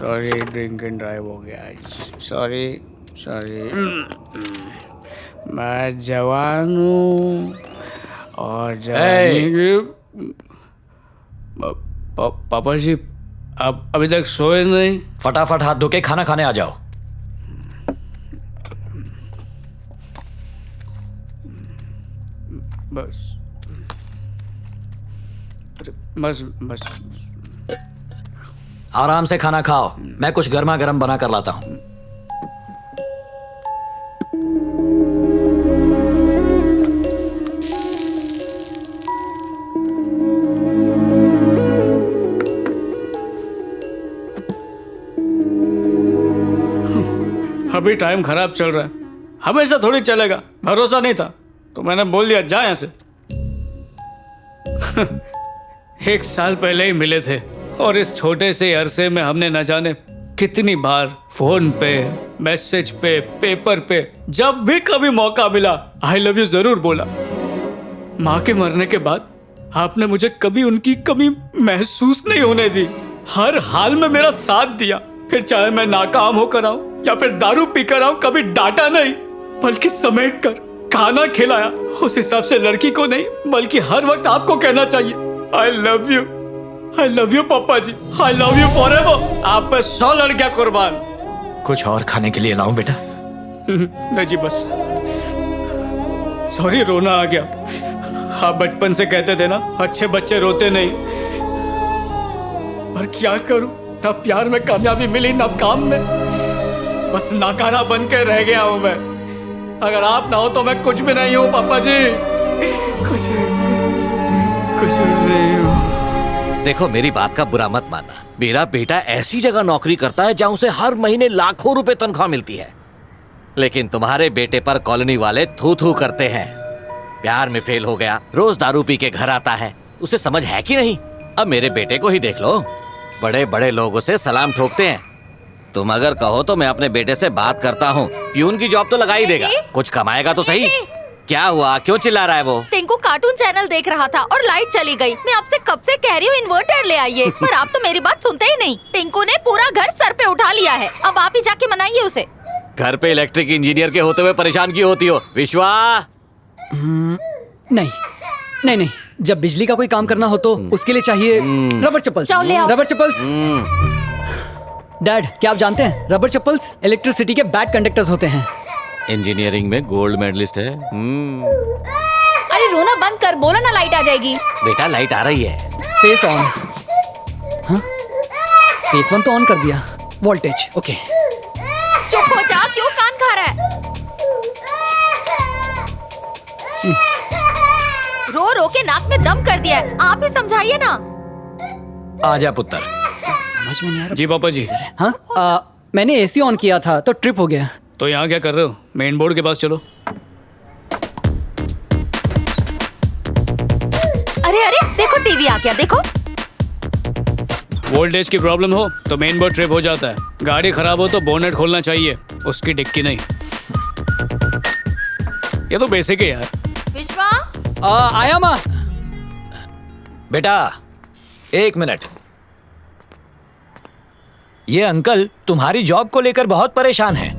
Sorry, drink and drive हो गया आज। सॉरी। मैं जवान हूँ और पापा जी आप अभी तक सोए नहीं? फटाफट हाथ धो के खाना खाने आ जाओ। बस आराम से खाना खाओ, मैं कुछ गर्मा गर्म बना कर लाता हूं। अभी टाइम खराब चल रहा है, हमेशा थोड़ी चलेगा। भरोसा नहीं था तो मैंने बोल दिया जा यहाँ से। 1 साल पहले ही मिले थे और इस छोटे से अरसे में हमने न जाने कितनी बार फोन पे, मैसेज पे, पेपर पे, जब भी कभी मौका मिला आई लव यू जरूर बोला। माँ के मरने के बाद आपने मुझे कभी उनकी कमी महसूस नहीं होने दी। हर हाल में मेरा साथ दिया, फिर चाहे मैं नाकाम होकर आऊं या फिर दारू पीकर आऊं, कभी डांटा नहीं बल्कि समेट कर खाना खिलाया। उस हिसाब से लड़की को नहीं बल्कि हर वक्त आपको कहना चाहिए आई लव यू पापा जी, आई लव यू फॉरएवर। आप पे 100 लड़कियां कुर्बान। कुछ और खाने के लिए लाऊं बेटा? नहीं जी बस। सॉरी, रोना आ गया। आप बचपन से कहते थे ना अच्छे बच्चे रोते नहीं, पर क्या करूं, ना प्यार में कामयाबी मिली ना काम में। बस नाकारा बन के रह गया हूं मैं। अगर आप ना हो तो मैं कुछ भी नहीं हूं पापा जी, कुछ नहीं हूं। देखो मेरी बात का बुरा मत मानना, मेरा बेटा ऐसी जगह नौकरी करता है जहां उसे हर महीने लाखों रुपए तनख्वाह मिलती है, लेकिन तुम्हारे बेटे पर कॉलोनी वाले थू थू करते हैं। प्यार में फेल हो गया, रोज दारू पी के घर आता है, उसे समझ है कि नहीं? अब मेरे बेटे को ही देख लो, बड़े बड़े लोग उसे सलाम ठोकते हैं। तुम अगर कहो तो मैं अपने बेटे से बात करता हूँ, प्यून की जॉब तो लगा ही देगा, कुछ कमाएगा तो सही। क्या हुआ, क्यों चिल्ला रहा है वो? टिंकू कार्टून चैनल देख रहा था और लाइट चली गई। मैं आपसे कब से कह रही हूँ इन्वर्टर ले आइए, पर आप तो मेरी बात सुनते ही नहीं। टिंकू ने पूरा घर सर पे उठा लिया है, अब आप ही जाके मनाइए उसे। घर पे इलेक्ट्रिक इंजीनियर के होते हुए परेशान क्यों होती हो विश्वा? नहीं, जब बिजली का कोई काम करना हो तो उसके लिए चाहिए rubber chappals. Rubber chappals. Dad, क्या आप जानते हैं रबर चप्पल्स इलेक्ट्रिसिटी के बैड कंडक्टर्स होते हैं। इंजीनियरिंग में गोल्ड मेडलिस्ट है। अरे रोना बंद कर, बोला ना लाइट आ जाएगी। बेटा लाइट आ रही है। Face on. हाँ? फेस 1 तो ऑन कर दिया। Voltage okay. चुप हो जा, क्यों कान खा रहा है? रो रो के नाक में दम कर दिया है, आप ही समझाइए ना। आजा पुत्र। समझ में नहीं आ रहा। जी पापा जी। हाँ, मैंने एसी ऑन किया था तो ट्रिप हो गया। तो यहाँ क्या कर रहे हो? मेन बोर्ड के पास चलो। अरे देखो टीवी आ गया, देखो। वोल्टेज की प्रॉब्लम हो तो मेन बोर्ड ट्रिप हो जाता है, गाड़ी खराब हो तो बोनेट खोलना चाहिए, उसकी डिक्की नहीं। ये तो बेसिक है यार। विश्वा आया माँ। बेटा 1 मिनट। ये अंकल तुम्हारी जॉब को लेकर बहुत परेशान हैं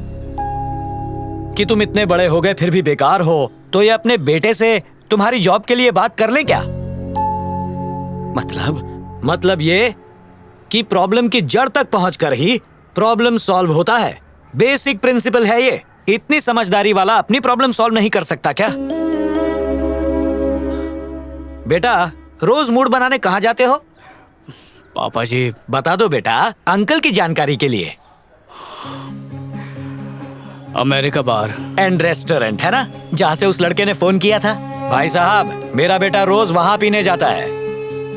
कि तुम इतने बड़े हो गए फिर भी बेकार हो, तो ये अपने बेटे से तुम्हारी जॉब के लिए बात कर लें क्या? मतलब ये कि प्रॉब्लम की जड़ तक पहुंचकर ही प्रॉब्लम सॉल्व होता है। बेसिक प्रिंसिपल है ये। इतनी समझदारी वाला अपनी प्रॉब्लम सॉल्व नहीं कर सकता क्या? बेटा रोज मूड बनाने कहाँ जाते हो? पापा जी बता दो बेटा, अंकल की जानकारी के लिए। अमेरिका बार एंड रेस्टोरेंट है ना, जहाँ से उस लड़के ने फोन किया था। भाई साहब, मेरा बेटा रोज वहाँ पीने जाता है।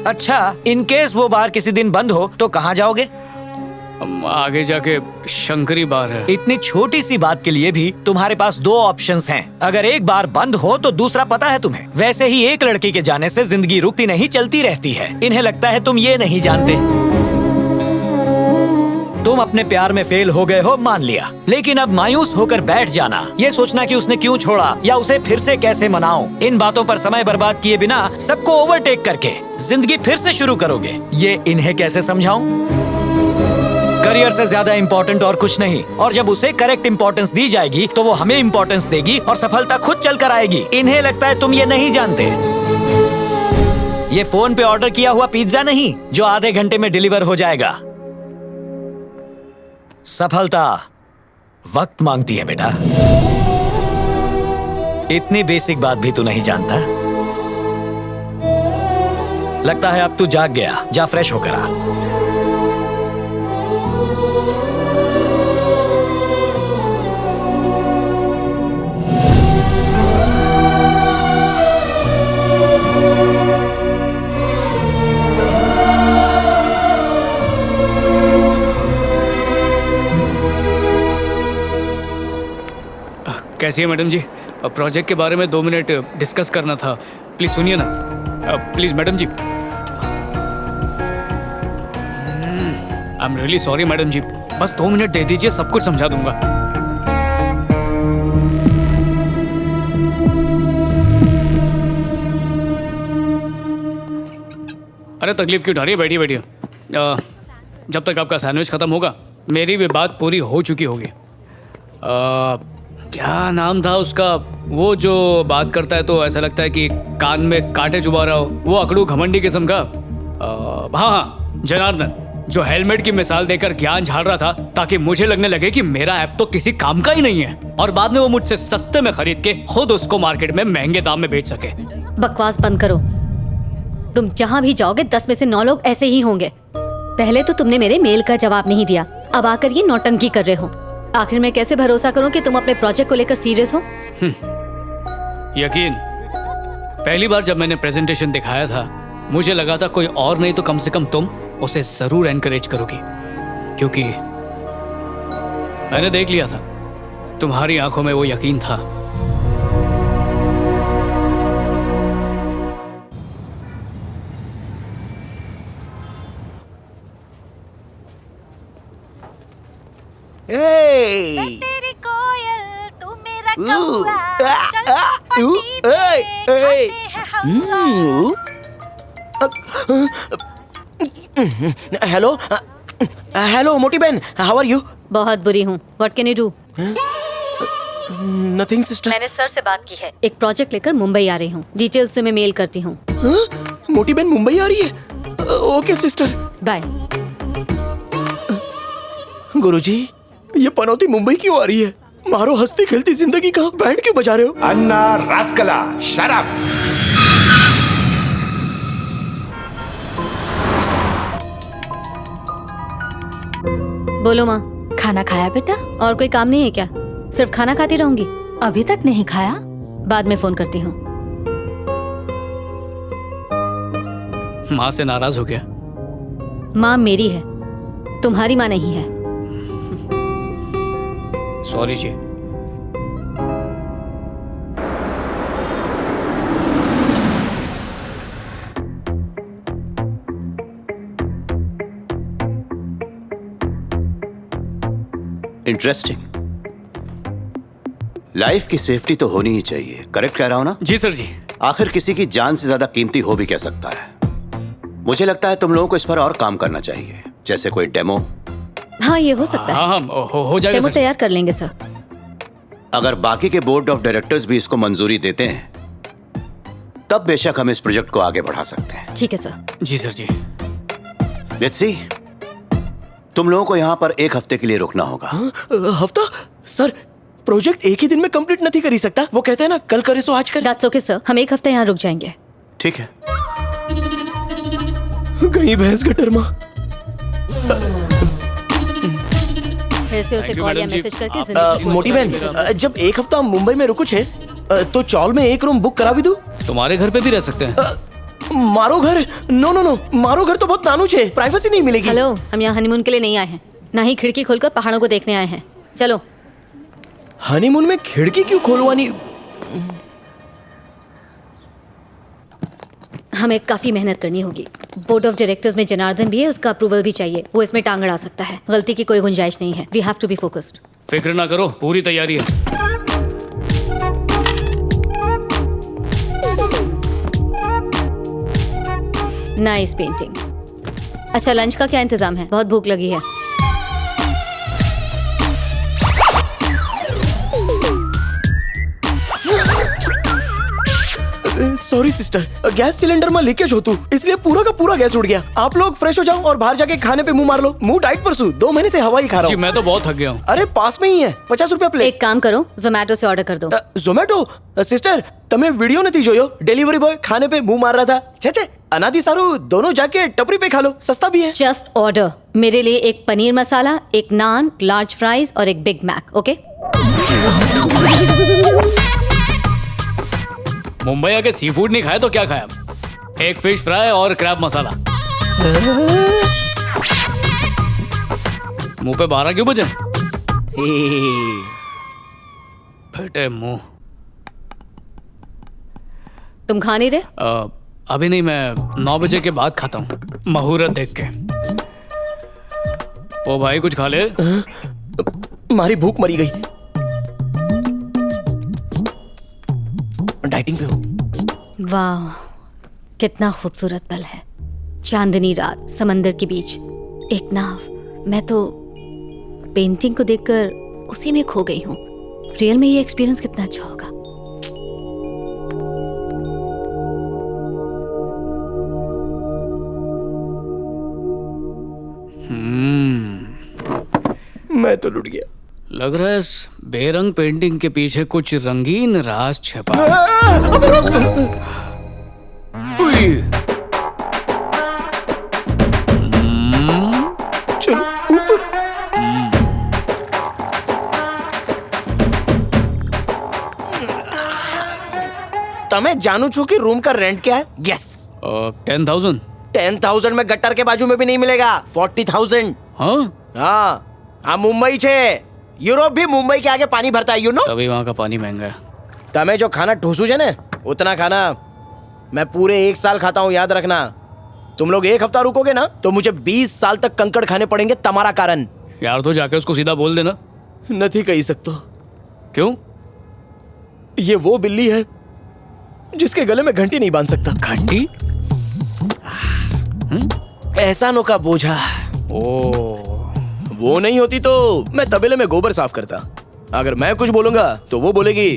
अच्छा, इन केस वो बार किसी दिन बंद हो तो कहाँ जाओगे? आगे जाके शंकरी बार है। इतनी छोटी सी बात के लिए भी तुम्हारे पास 2 ऑप्शंस हैं। अगर एक बार बंद हो तो दूसरा पता है तुम्हें। वैसे ही एक लड़की के जाने से जिंदगी रुकती नहीं, चलती रहती है। इन्हें लगता है तुम ये नहीं जानते। तुम अपने प्यार में फेल हो गए हो, मान लिया, लेकिन अब मायूस होकर बैठ जाना, ये सोचना कि उसने क्यों छोड़ा या उसे फिर से कैसे मनाऊं, इन बातों पर समय बर्बाद किए बिना सबको ओवरटेक करके जिंदगी फिर से शुरू करोगे, ये इन्हें कैसे समझाऊं? करियर से ज्यादा इम्पोर्टेंट और कुछ नहीं। और जब उसे करेक्ट इम्पोर्टेंस दी जाएगी तो वो हमें इम्पोर्टेंस देगी और सफलता खुद चल कर आएगी। इन्हें लगता है तुम ये नहीं जानते। ये फोन पे ऑर्डर किया हुआ पिज्जा नहीं जो आधे घंटे में डिलीवर हो जाएगा। सफलता वक्त मांगती है बेटा। इतनी बेसिक बात भी तू नहीं जानता। लगता है अब तू जाग गया। जा फ्रेश होकर आ। कैसी है मैडम जी? प्रोजेक्ट के बारे में 2 मिनट डिस्कस करना था। प्लीज सुनिए ना। Please madam ji. I am really sorry madam ji, बस 2 मिनट दे दीजिए, सब कुछ समझा दूंगा। अरे तकलीफ क्यों उठा रही है? बैठिए बैठिए। जब तक आपका सैंडविच खत्म होगा मेरी भी बात पूरी हो चुकी होगी। क्या नाम था उसका, वो जो बात करता है तो ऐसा लगता है कि कान में कांटे चुभा रहा हो, वो अकड़ू घमंडी किस्म का। हाँ, जनार्दन, जो हेलमेट की मिसाल देकर ज्ञान झाड़ रहा था ताकि मुझे लगने लगे कि मेरा ऐप तो किसी काम का ही नहीं है, और बाद में वो मुझसे सस्ते में खरीद के खुद उसको मार्केट में महंगे दाम में बेच सके। बकवास बंद करो। तुम जहाँ भी जाओगे 10 में से 9 लोग ऐसे ही होंगे। पहले तो तुमने मेरे मेल का जवाब नहीं दिया, अब आकर ये नौटंकी कर रहे हो। आखिर मैं कैसे भरोसा करूं कि तुम अपने प्रोजेक्ट को लेकर सीरियस हो? यकीन, पहली बार जब मैंने प्रेजेंटेशन दिखाया था मुझे लगा था कोई और नहीं तो कम से कम तुम उसे जरूर एनकरेज करोगी, क्योंकि मैंने देख लिया था तुम्हारी आंखों में वो यकीन था। तेरी कोयल तू मेरा कौआ, चल पट्टी पे खाते हैं हलवा। हेलो हेलो मोटी बहन, हाउ आर यू? बहुत बुरी हूँ। What can you do? Nothing sister. मैंने सर से बात की है, एक प्रोजेक्ट लेकर मुंबई आ रही हूँ। डिटेल्स से मैं मेल करती हूँ। मोटी बहन मुंबई आ रही है? Okay sister, bye. गुरुजी, ये पनौती मुंबई क्यों आ रही है? मारो हंसती खेलती जिंदगी का बैंड क्यों बजा रहे हो? अन्ना रास्कला, शट अप। बोलो माँ। खाना खाया बेटा? और कोई काम नहीं है क्या? सिर्फ खाना खाती रहूंगी? अभी तक नहीं खाया? बाद में फोन करती हूँ। माँ से नाराज हो गया? माँ मेरी है, तुम्हारी माँ नहीं है। सॉरी जी। इंटरेस्टिंग। लाइफ की सेफ्टी तो होनी ही चाहिए, करेक्ट कह रहा हूं ना? जी सर जी। आखिर किसी की जान से ज्यादा कीमती हो भी कह सकता है। मुझे लगता है तुम लोगों को इस पर और काम करना चाहिए, जैसे कोई डेमो। हाँ, ये हो सकता है। हाँ हो जाएगा डेमो सर। तैयार कर लेंगे सर। अगर बाकी के बोर्ड ऑफ डायरेक्टर्स भी इसको मंजूरी देते हैं तब बेशक हम इस प्रोजेक्ट को आगे बढ़ा सकते हैं। ठीक है सर। जी सर जी। लेट्स सी, तुम लोगों को यहाँ पर 1 हफ्ते के लिए रुकना होगा। हफ्ता? सर, प्रोजेक्ट एक ही दिन में कंप्लीट नहीं करी सकता। वो कहते हैं ना, कल करे सो आज करे। दैट्स ओके सर, हम 1 हफ्ते यहाँ रुक जाएंगे। ठीक है। गई भैंस गटर माँ। फिर से उसे Thank you, कॉल या मैडम जी। मैसेज करके आप- जिंदगी को मोटी बहन, जब 1 हफ्ता मुंबई में रुको छे तो चौल में 1 रूम बुक करा भी दूं? तुम्हारे घर पे भी रह सकते हैं। मारो घर? नो नो नो, मारो घर तो बहुत नानू छे, प्राइवेसी नहीं मिलेगी। हेलो, हम यहाँ हनीमून के लिए नहीं आए हैं, ना ही खिड़की खोलकर पहाड़ों को देखने आए हैं। चलो। हनीमून में खिड़की क्यों खोलवानी? हमें काफी मेहनत करनी होगी। बोर्ड ऑफ डायरेक्टर्स में जनार्दन भी है, उसका अप्रूवल भी चाहिए। वो इसमें टांग अड़ा सकता है। गलती की कोई गुंजाइश नहीं है। We have to be focused. फिक्र ना करो, पूरी तैयारी है। Nice painting. अच्छा, लंच का क्या इंतजाम है? बहुत भूख लगी है। सॉरी सिस्टर, गैस सिलेंडर में लीकेज होतु इसलिए पूरा का पूरा गैस उड़ गया। आप लोग फ्रेश हो जाओ और बाहर जाके खाने पे मुंह मार लो। मुंह टाइट परसू, 2 महीने से हवा ही खा रहा जी हूँ। मैं तो बहुत थक गया हूँ। अरे पास में ही है, 50 रुपया प्लेट। एक काम करो, जोमेटो से ऑर्डर कर दो। ઝોમેટો સિસ્ટર તમે વિડિયો નથી જોયો? ડિલિવરી બોય ખાને पे मुंह मार रहा था। छे अनादि सारू, दोनों जाके टपरी पे खा लो, सस्ता भी है। Just order. मेरे लिए एक पनीर मसाला, एक नान, लार्ज फ्राइज और एक बिग मैक। ओके? मुंबई आके सी फूड नहीं खाया तो क्या खाया? एक फिश फ्राई और क्रैब मसाला। मुंह पे 12 क्यों बजे? फटे मुंह। तुम खा नहीं रहे? अभी नहीं, मैं 9 बजे के बाद खाता हूँ, मुहूर्त देख के। ओ भाई कुछ खा ले। मारी भूख मरी गई। डाइटिंग पे हूँ। वाह, कितना खूबसूरत पल है। चांदनी रात, समंदर के बीच, एक नाव। मैं तो पेंटिंग को देखकर उसी में खो गई हूँ। रियल में ये एक्सपीरियंस कितना अच्छा होगा। मैं तो लुट गया। लग रहा है इस बेरंग पेंटिंग के पीछे कुछ रंगीन राज छिपा है। उई, चलो ऊपर। તમે જાણો છો कि रूम का रेंट क्या है? गेस। 10,000। 10,000 में गट्टर के बाजू में भी नहीं मिलेगा। 40,000। हाँ, हाँ मुंबई छे। यूरोप भी मुंबई के आगे पानी भरता है, यू नो। तभी वहाँ का पानी महंगा है। तमे जो खाना ठूसू छे ने, उतना खाना मैं पूरे 1 साल खाता हूँ, याद रखना। तुम लोग 1 हफ्ता रुकोगे ना तो मुझे 20 साल तक कंकड़ खाने पड़ेंगे तुम्हारा कारण। यार तो जाके उसको सीधा बोल देना। नहीं कही सकते। क्यों? ये वो बिल्ली है जिसके गले में घंटी नहीं बांध सकता। घंटी? एहसानों का बोझा। ओ, वो नहीं होती तो मैं तबेले में गोबर साफ करता। अगर मैं कुछ बोलूंगा तो वो बोलेगी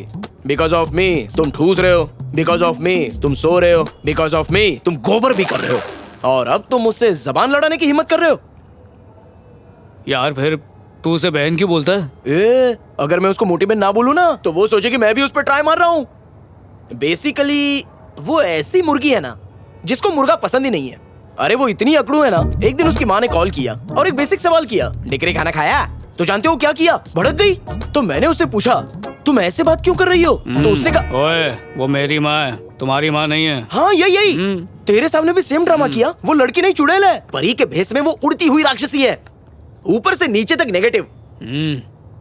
बिकॉज ऑफ मी तुम ठूस रहे हो, बिकॉज ऑफ मी तुम सो रहे हो, बिकॉज ऑफ मी तुम गोबर भी कर रहे हो, और अब तुम मुझसे जबान लड़ाने की हिम्मत कर रहे हो। यार फिर तू उसे बहन क्यों बोलता है? अगर मैं उसको मोटी बहन ना बोलूं ना तो वो सोचेगी मैं भी उस पर ट्राई मार रहा हूँ। बेसिकली वो ऐसी मुर्गी है ना जिसको मुर्गा पसंद ही नहीं है। अरे वो इतनी अकड़ू है ना, एक दिन उसकी माँ ने कॉल किया और एक बेसिक सवाल किया, डिकरी खाना खाया? तो जानते हो क्या किया? भड़क गई। तो मैंने उससे पूछा तुम ऐसे बात क्यों कर रही हो? तो उसने कहा ओए, वो मेरी माँ है, तुम्हारी माँ नहीं है। हाँ यही तेरे सामने भी सेम ड्रामा किया। वो लड़की नहीं चुड़ैल है, परी के भेस में वो उड़ती हुई राक्षसी है, ऊपर से नीचे तक नेगेटिव।